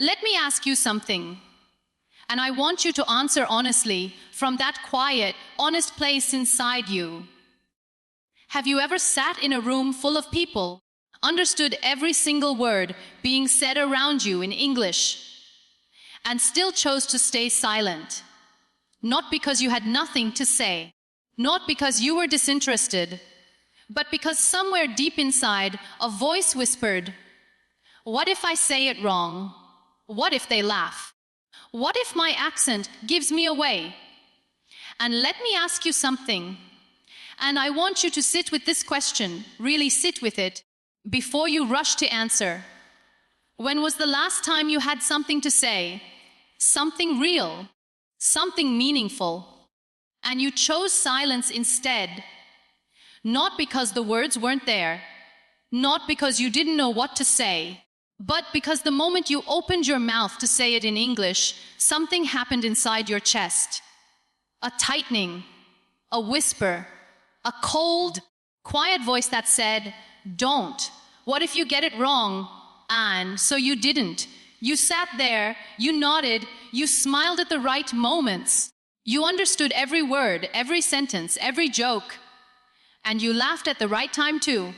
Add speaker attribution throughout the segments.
Speaker 1: Let me ask you something. And I want you to answer honestly from that quiet, honest place inside you. Have you ever sat in a room full of people, understood every single word being said around you in English, and still chose to stay silent? Not because you had nothing to say, not because you were disinterested, but because somewhere deep inside a voice whispered, "What if I say it wrong? What if they laugh? What if my accent gives me away?" And let me ask you something. And I want you to sit with this question, really sit with it, before you rush to answer. When was the last time you had something to say? Something real, something meaningful, and you chose silence instead? Not because the words weren't there, not because you didn't know what to say, but because the moment you opened your mouth to say it in English, something happened inside your chest. A tightening, a whisper, a cold, quiet voice that said, "Don't. What if you get it wrong?" And so you didn't. You sat there, you nodded, you smiled at the right moments. You understood every word, every sentence, every joke. And you laughed at the right time too.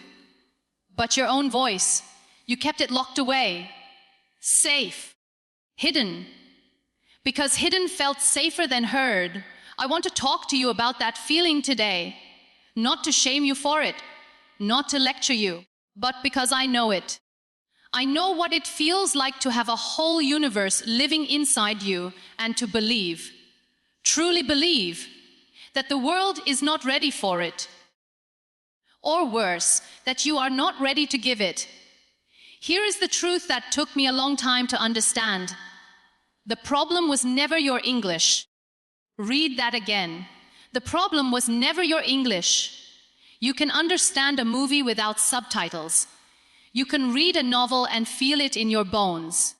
Speaker 1: But your own voice, you kept it locked away, safe, hidden. Because hidden felt safer than heard. I want to talk to you about that feeling today. Not to shame you for it, not to lecture you, but because I know it. I know what it feels like to have a whole universe living inside you and to believe, truly believe, that the world is not ready for it. Or worse, that you are not ready to give it. Here is the truth that took me a long time to understand. The problem was never your English. Read that again. The problem was never your English. You can understand a movie without subtitles. You can read a novel and feel it in your bones.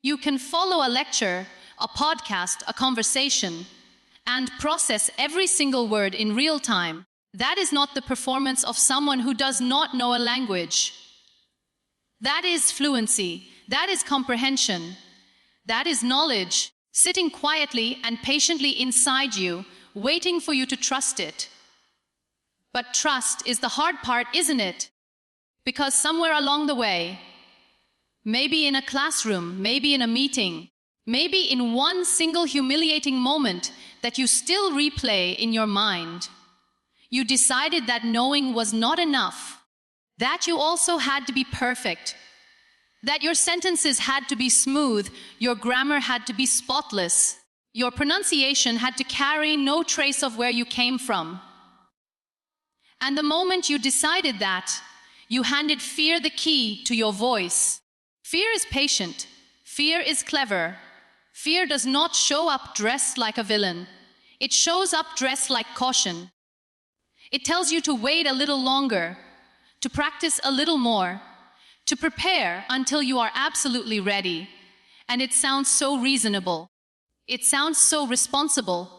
Speaker 1: You can follow a lecture, a podcast, a conversation, and process every single word in real time. That is not the performance of someone who does not know a language. That is fluency. That is comprehension. That is knowledge, sitting quietly and patiently inside you, waiting for you to trust it. But trust is the hard part, isn't it? Because somewhere along the way, maybe in a classroom, maybe in a meeting, maybe in one single humiliating moment that you still replay in your mind, you decided that knowing was not enough, that you also had to be perfect, that your sentences had to be smooth, your grammar had to be spotless, your pronunciation had to carry no trace of where you came from. And the moment you decided that, you handed fear the key to your voice. Fear is patient. Fear is clever. Fear does not show up dressed like a villain. It shows up dressed like caution. It tells you to wait a little longer, to practice a little more, to prepare until you are absolutely ready. And it sounds so reasonable. It sounds so responsible.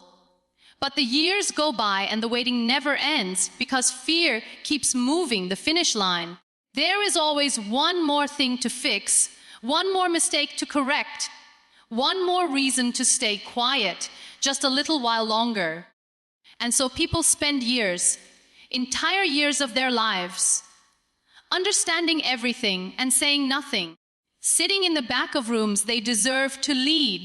Speaker 1: But the years go by and the waiting never ends because fear keeps moving the finish line. There is always one more thing to fix, one more mistake to correct, one more reason to stay quiet just a little while longer. And so people spend years, entire years of their lives, understanding everything and saying nothing, sitting in the back of rooms they deserve to lead,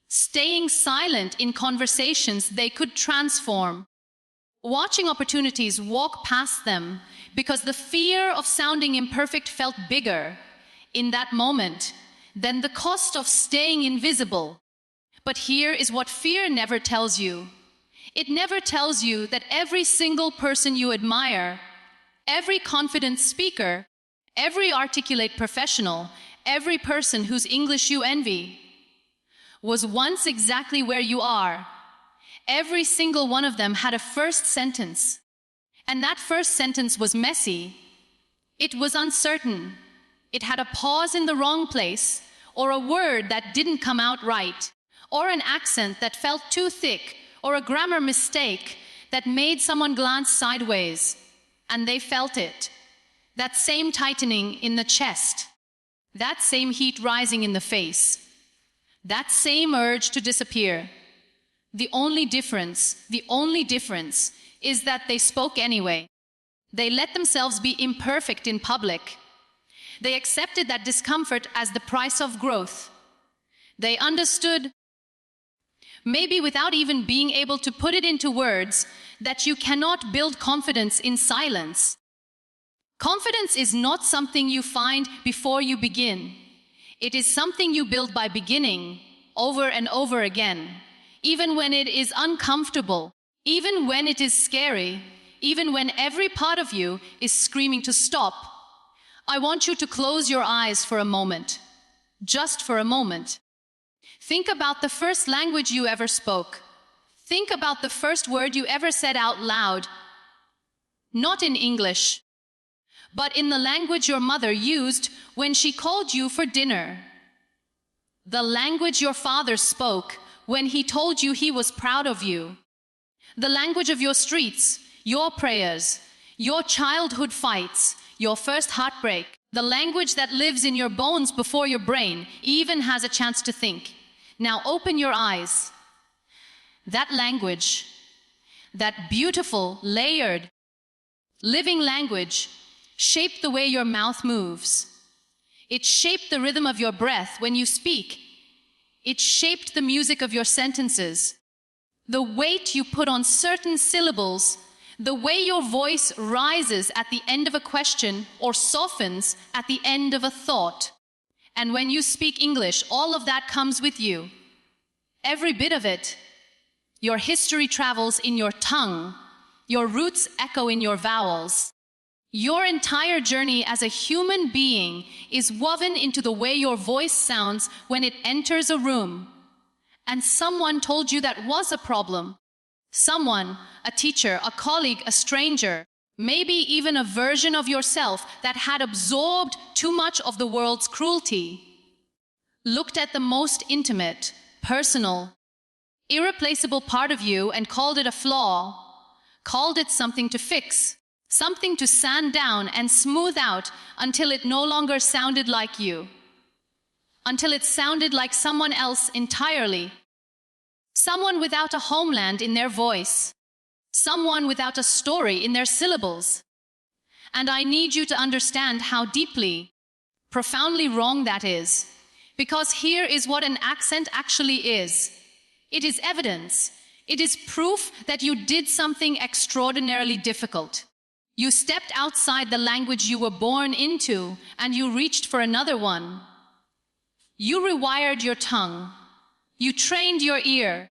Speaker 1: staying silent in conversations they could transform, watching opportunities walk past them because the fear of sounding imperfect felt bigger in that moment than the cost of staying invisible. But here is what fear never tells you. It never tells you that every single person you admire, every confident speaker, every articulate professional, every person whose English you envy, was once exactly where you are. Every single one of them had a first sentence. And that first sentence was messy. It was uncertain. It had a pause in the wrong place, or a word that didn't come out right, or an accent that felt too thick, or a grammar mistake that made someone glance sideways. And they felt it. That same tightening in the chest. That same heat rising in the face. That same urge to disappear. The only difference is that they spoke anyway. They let themselves be imperfect in public. They accepted that discomfort as the price of growth. They understood, maybe without even being able to put it into words, that you cannot build confidence in silence. Confidence is not something you find before you begin. It is something you build by beginning over and over again, even when it is uncomfortable, even when it is scary, even when every part of you is screaming to stop. I want you to close your eyes for a moment, just for a moment. Think about the first language you ever spoke. Think about the first word you ever said out loud. Not in English, but in the language your mother used when she called you for dinner. The language your father spoke when he told you he was proud of you. The language of your streets, your prayers, your childhood fights, your first heartbreak. The language that lives in your bones before your brain even has a chance to think. Now open your eyes. That language, that beautiful, layered, living language, shaped the way your mouth moves. It shaped the rhythm of your breath when you speak. It shaped the music of your sentences. The weight you put on certain syllables, the way your voice rises at the end of a question or softens at the end of a thought. And when you speak English, all of that comes with you. Every bit of it. Your history travels in your tongue. Your roots echo in your vowels. Your entire journey as a human being is woven into the way your voice sounds when it enters a room. And someone told you that was a problem. Someone, a teacher, a colleague, a stranger, maybe even a version of yourself that had absorbed too much of the world's cruelty, looked at the most intimate, personal, irreplaceable part of you and called it a flaw, called it something to fix, something to sand down and smooth out until it no longer sounded like you, until it sounded like someone else entirely, someone without a homeland in their voice, someone without a story in their syllables. And I need you to understand how deeply, profoundly wrong that is, because here is what an accent actually is. It is evidence. It is proof that you did something extraordinarily difficult. You stepped outside the language you were born into, and you reached for another one. You rewired your tongue. You trained your ear.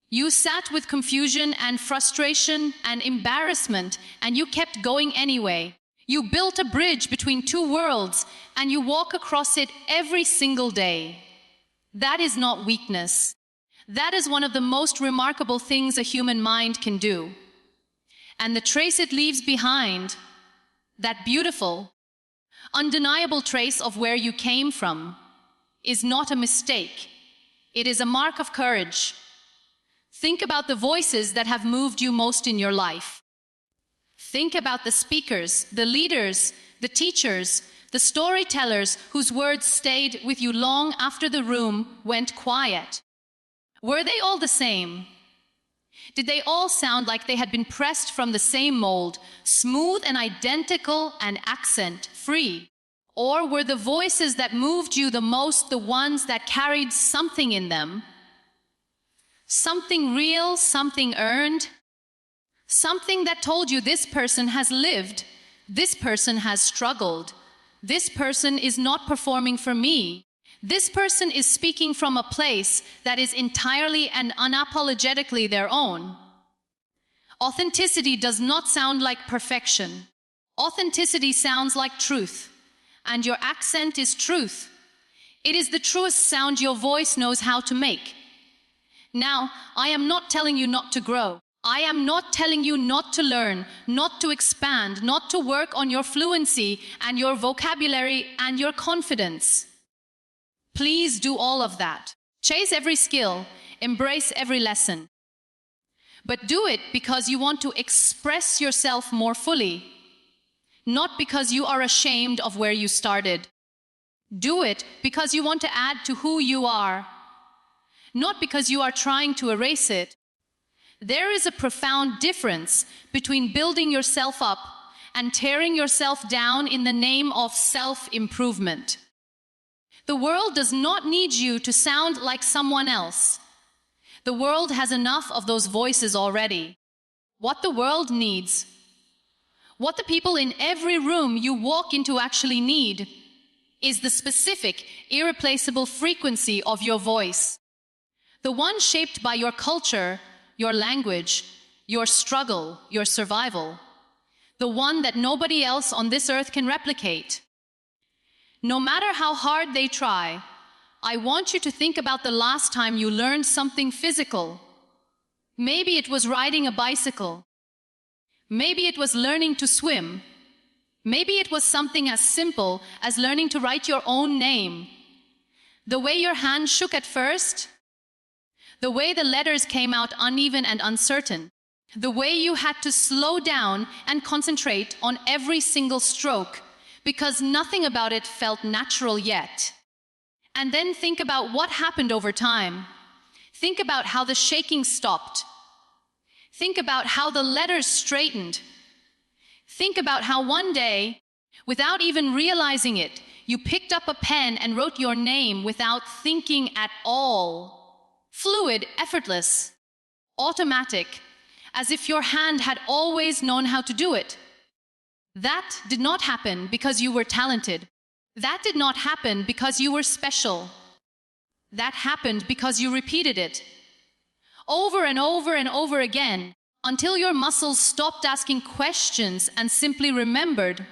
Speaker 1: You sat with confusion and frustration and embarrassment, and you kept going anyway. You built a bridge between two worlds, and you walk across it every single day. That is not weakness. That is one of the most remarkable things a human mind can do. And the trace it leaves behind, that beautiful, undeniable trace of where you came from, is not a mistake. It is a mark of courage. Think about the voices that have moved you most in your life. Think about the speakers, the leaders, the teachers, the storytellers whose words stayed with you long after the room went quiet. Were they all the same? Did they all sound like they had been pressed from the same mold, smooth and identical and accent-free? Or were the voices that moved you the most the ones that carried something in them? Something real, something earned? Something that told you this person has lived, this person has struggled, this person is not performing for me. This person is speaking from a place that is entirely and unapologetically their own. Authenticity does not sound like perfection. Authenticity sounds like truth, and your accent is truth. It is the truest sound your voice knows how to make. Now, I am not telling you not to grow. I am not telling you not to learn, not to expand, not to work on your fluency and your vocabulary and your confidence. Please do all of that. Chase every skill, embrace every lesson. But do it because you want to express yourself more fully, not because you are ashamed of where you started. Do it because you want to add to who you are, not because you are trying to erase it. There is a profound difference between building yourself up and tearing yourself down in the name of self-improvement. The world does not need you to sound like someone else. The world has enough of those voices already. What the world needs, what the people in every room you walk into actually need, is the specific, irreplaceable frequency of your voice. The one shaped by your culture, your language, your struggle, your survival. The one that nobody else on this earth can replicate. No matter how hard they try, I want you to think about the last time you learned something physical. Maybe it was riding a bicycle. Maybe it was learning to swim. Maybe it was something as simple as learning to write your own name. The way your hand shook at first, the way the letters came out uneven and uncertain, the way you had to slow down and concentrate on every single stroke because nothing about it felt natural yet. And then think about what happened over time. Think about how the shaking stopped. Think about how the letters straightened. Think about how one day, without even realizing it, you picked up a pen and wrote your name without thinking at all. Fluid, effortless, automatic, as if your hand had always known how to do it. That did not happen because you were talented. That did not happen because you were special. That happened because you repeated it over and over and over again until your muscles stopped asking questions and simply remembered.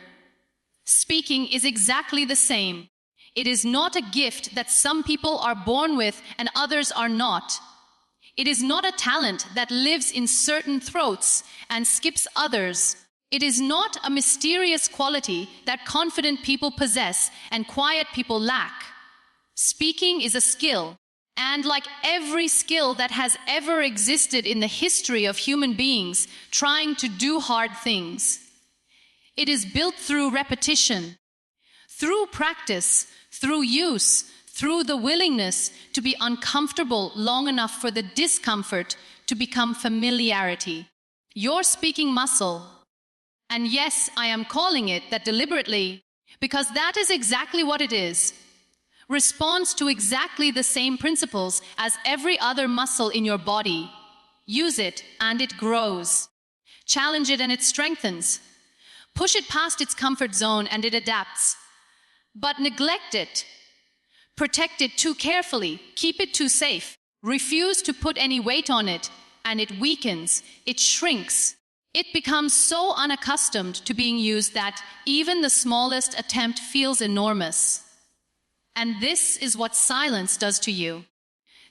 Speaker 1: Speaking is exactly the same. It is not a gift that some people are born with and others are not. It is not a talent that lives in certain throats and skips others. It is not a mysterious quality that confident people possess and quiet people lack. Speaking is a skill, and like every skill that has ever existed in the history of human beings trying to do hard things, it is built through repetition, through practice, through use, through the willingness to be uncomfortable long enough for the discomfort to become familiarity. Your speaking muscle, and yes, I am calling it that deliberately, because that is exactly what it is, responds to exactly the same principles as every other muscle in your body. Use it and it grows. Challenge it and it strengthens. Push it past its comfort zone and it adapts. But neglect it. Protect it too carefully. Keep it too safe. Refuse to put any weight on it, and it weakens. It shrinks. It becomes so unaccustomed to being used that even the smallest attempt feels enormous. And this is what silence does to you.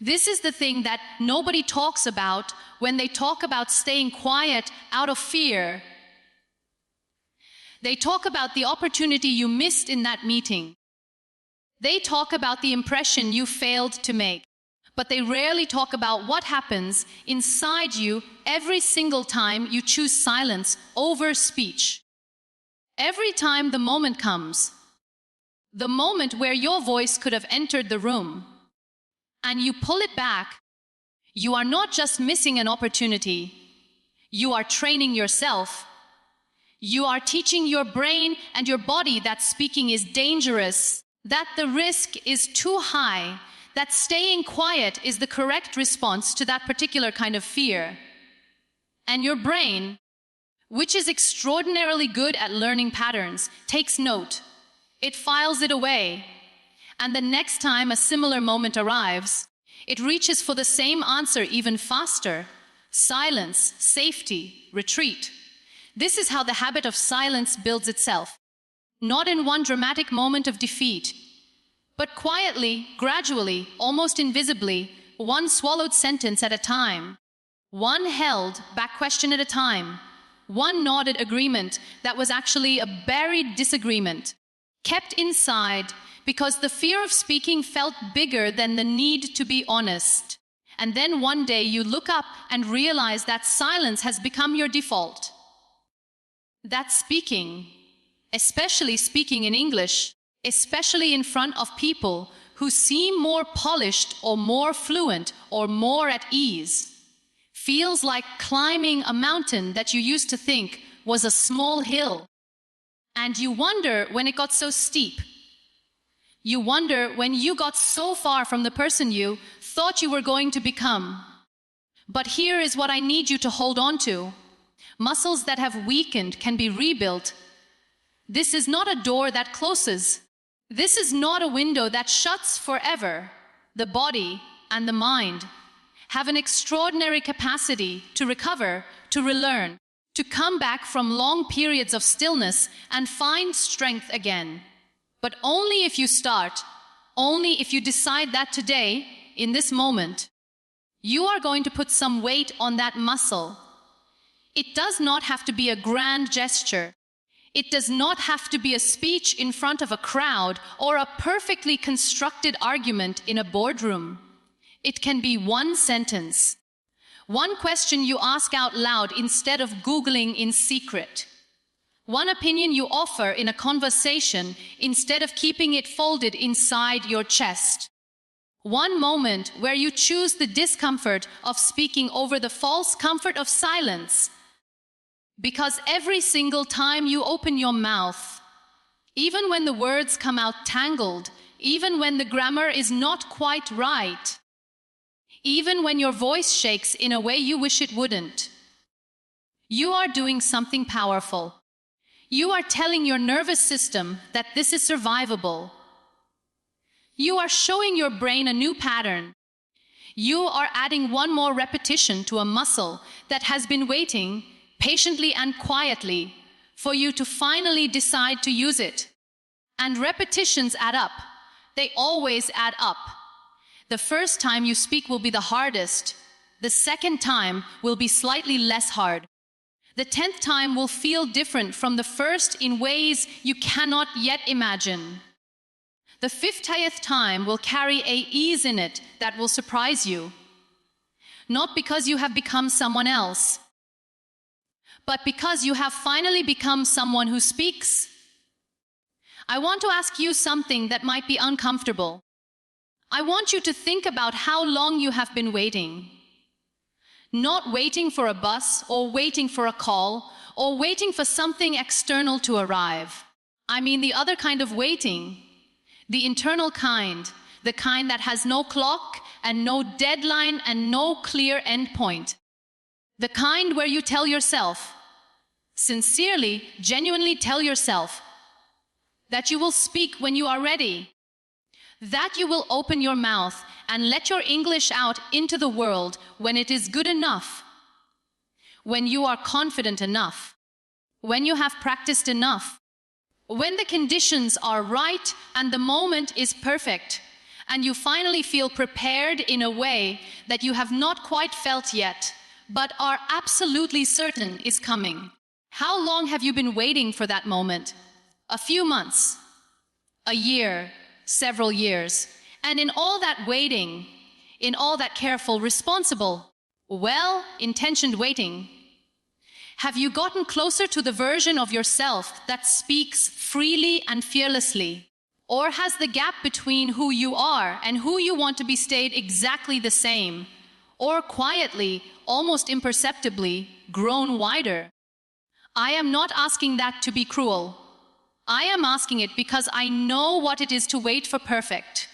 Speaker 1: This is the thing that nobody talks about when they talk about staying quiet out of fear. They talk about the opportunity you missed in that meeting. They talk about the impression you failed to make. But they rarely talk about what happens inside you every single time you choose silence over speech. Every time the moment comes, the moment where your voice could have entered the room, and you pull it back, you are not just missing an opportunity, you are training yourself. You are teaching your brain and your body that speaking is dangerous, that the risk is too high, that staying quiet is the correct response to that particular kind of fear. And your brain, which is extraordinarily good at learning patterns, takes note. It files it away. And the next time a similar moment arrives, it reaches for the same answer even faster. Silence, safety, retreat. This is how the habit of silence builds itself. Not in one dramatic moment of defeat, but quietly, gradually, almost invisibly, one swallowed sentence at a time, one held back question at a time, one nodded agreement that was actually a buried disagreement, kept inside because the fear of speaking felt bigger than the need to be honest. And then one day you look up and realize that silence has become your default. That speaking, especially speaking in English, especially in front of people who seem more polished or more fluent or more at ease. Feels like climbing a mountain that you used to think was a small hill. And you wonder when it got so steep. You wonder when you got so far from the person you thought you were going to become. But here is what I need you to hold on to. Muscles that have weakened can be rebuilt. This is not a door that closes. This is not a window that shuts forever. The body and the mind have an extraordinary capacity to recover, to relearn, to come back from long periods of stillness and find strength again. But only if you start, only if you decide that today, in this moment, you are going to put some weight on that muscle. It does not have to be a grand gesture. It does not have to be a speech in front of a crowd or a perfectly constructed argument in a boardroom. It can be one sentence, one question you ask out loud instead of Googling in secret, one opinion you offer in a conversation instead of keeping it folded inside your chest, one moment where you choose the discomfort of speaking over the false comfort of silence. Because every single time you open your mouth, even when the words come out tangled, even when the grammar is not quite right, even when your voice shakes in a way you wish it wouldn't, you are doing something powerful. You are telling your nervous system that this is survivable. You are showing your brain a new pattern. You are adding one more repetition to a muscle that has been waiting patiently and quietly for you to finally decide to use it. And repetitions add up. They always add up. The first time you speak will be the hardest. The second time will be slightly less hard. The 10th time will feel different from the first in ways you cannot yet imagine. The 50th time will carry an ease in it that will surprise you. Not because you have become someone else, but because you have finally become someone who speaks. I want to ask you something that might be uncomfortable. I want you to think about how long you have been waiting. Not waiting for a bus, or waiting for a call, or waiting for something external to arrive. I mean the other kind of waiting. The internal kind. The kind that has no clock and no deadline and no clear endpoint. The kind where you tell yourself, sincerely, genuinely tell yourself, that you will speak when you are ready. That you will open your mouth and let your English out into the world when it is good enough, when you are confident enough, when you have practiced enough, when the conditions are right and the moment is perfect, and you finally feel prepared in a way that you have not quite felt yet, but are absolutely certain is coming. How long have you been waiting for that moment? A few months, a year, several years. And in all that waiting, in all that careful, responsible, well-intentioned waiting, have you gotten closer to the version of yourself that speaks freely and fearlessly? Or has the gap between who you are and who you want to be stayed exactly the same, or quietly, almost imperceptibly, grown wider? I am not asking that to be cruel. I am asking it because I know what it is to wait for perfect.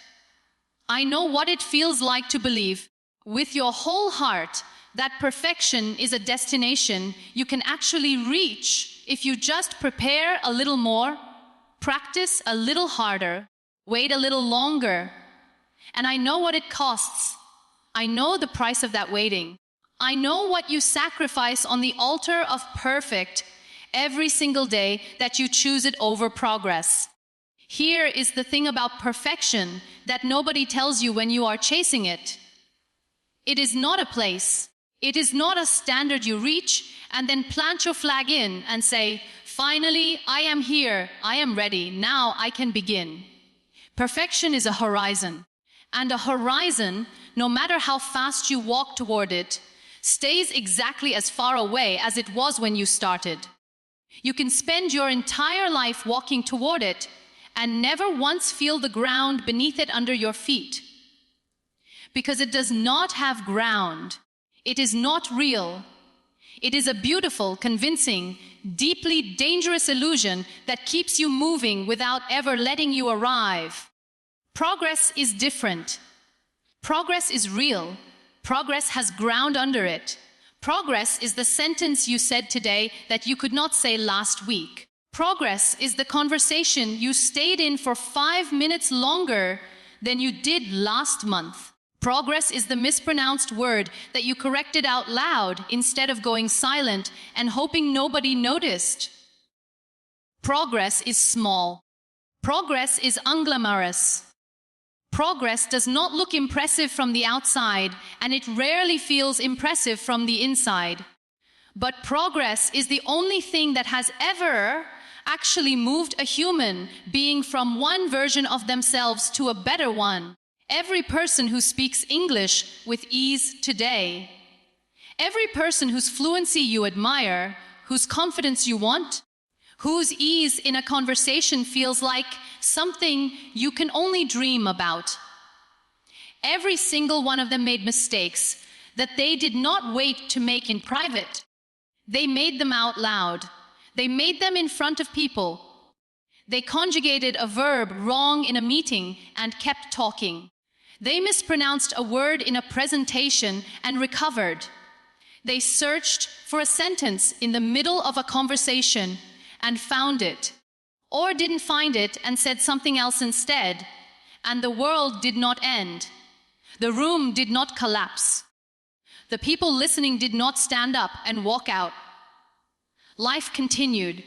Speaker 1: I know what it feels like to believe with your whole heart that perfection is a destination you can actually reach if you just prepare a little more, practice a little harder, wait a little longer. And I know what it costs. I know the price of that waiting. I know what you sacrifice on the altar of perfect every single day that you choose it over progress. Here is the thing about perfection that nobody tells you when you are chasing it. It is not a place. It is not a standard you reach and then plant your flag in and say, finally, I am here, I am ready, now I can begin. Perfection is a horizon. And a horizon, no matter how fast you walk toward it, stays exactly as far away as it was when you started. You can spend your entire life walking toward it, and never once feel the ground beneath it under your feet. Because it does not have ground. It is not real. It is a beautiful, convincing, deeply dangerous illusion that keeps you moving without ever letting you arrive. Progress is different. Progress is real. Progress has ground under it. Progress is the sentence you said today that you could not say last week. Progress is the conversation you stayed in for 5 minutes longer than you did last month. Progress is the mispronounced word that you corrected out loud instead of going silent and hoping nobody noticed. Progress is small. Progress is unglamorous. Progress does not look impressive from the outside, and it rarely feels impressive from the inside. But progress is the only thing that has ever actually moved a human being from one version of themselves to a better one. Every person who speaks English with ease today, every person whose fluency you admire, whose confidence you want, whose ease in a conversation feels like something you can only dream about. Every single one of them made mistakes that they did not wait to make in private. They made them out loud. They made them in front of people. They conjugated a verb wrong in a meeting and kept talking. They mispronounced a word in a presentation and recovered. They searched for a sentence in the middle of a conversation and found it, or didn't find it and said something else instead, and the world did not end. The room did not collapse. The people listening did not stand up and walk out. Life continued,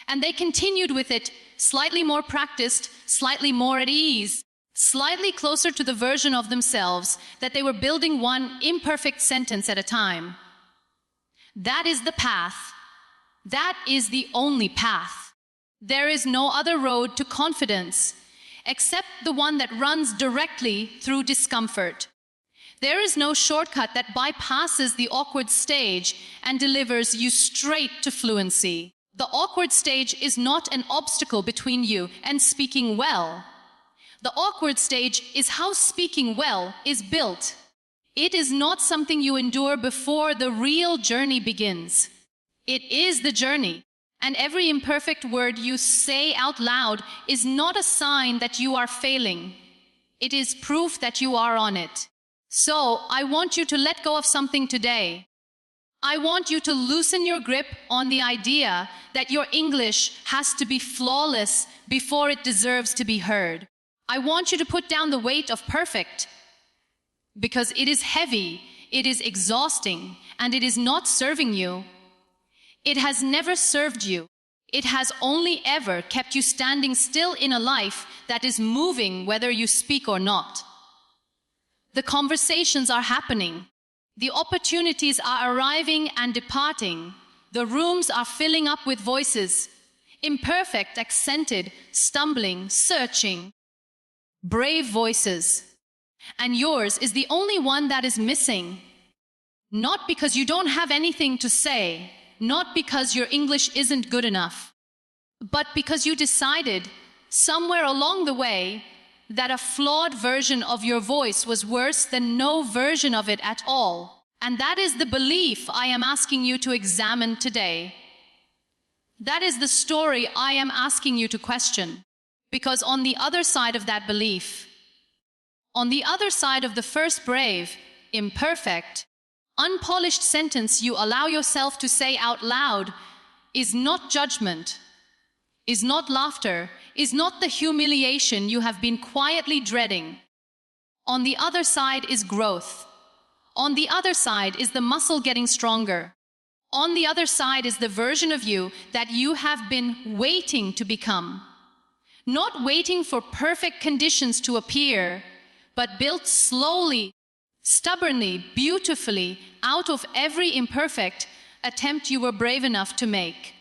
Speaker 1: and they continued with it, slightly more practiced, slightly more at ease, slightly closer to the version of themselves that they were building one imperfect sentence at a time. That is the path. That is the only path. There is no other road to confidence except the one that runs directly through discomfort. There is no shortcut that bypasses the awkward stage and delivers you straight to fluency. The awkward stage is not an obstacle between you and speaking well. The awkward stage is how speaking well is built. It is not something you endure before the real journey begins. It is the journey, and every imperfect word you say out loud is not a sign that you are failing. It is proof that you are on it. So, I want you to let go of something today. I want you to loosen your grip on the idea that your English has to be flawless before it deserves to be heard. I want you to put down the weight of perfect, because it is heavy, it is exhausting, and it is not serving you. It has never served you. It has only ever kept you standing still in a life that is moving whether you speak or not. The conversations are happening. The opportunities are arriving and departing. The rooms are filling up with voices, imperfect, accented, stumbling, searching. Brave voices. And yours is the only one that is missing. Not because you don't have anything to say, not because your English isn't good enough, but because you decided somewhere along the way that a flawed version of your voice was worse than no version of it at all. And that is the belief I am asking you to examine today. That is the story I am asking you to question. Because on the other side of that belief, on the other side of the first brave, imperfect, unpolished sentence you allow yourself to say out loud is not judgment, is not laughter, is not the humiliation you have been quietly dreading. On the other side is growth. On the other side is the muscle getting stronger. On the other side is the version of you that you have been waiting to become. Not waiting for perfect conditions to appear, but built slowly, stubbornly, beautifully, out of every imperfect attempt you were brave enough to make.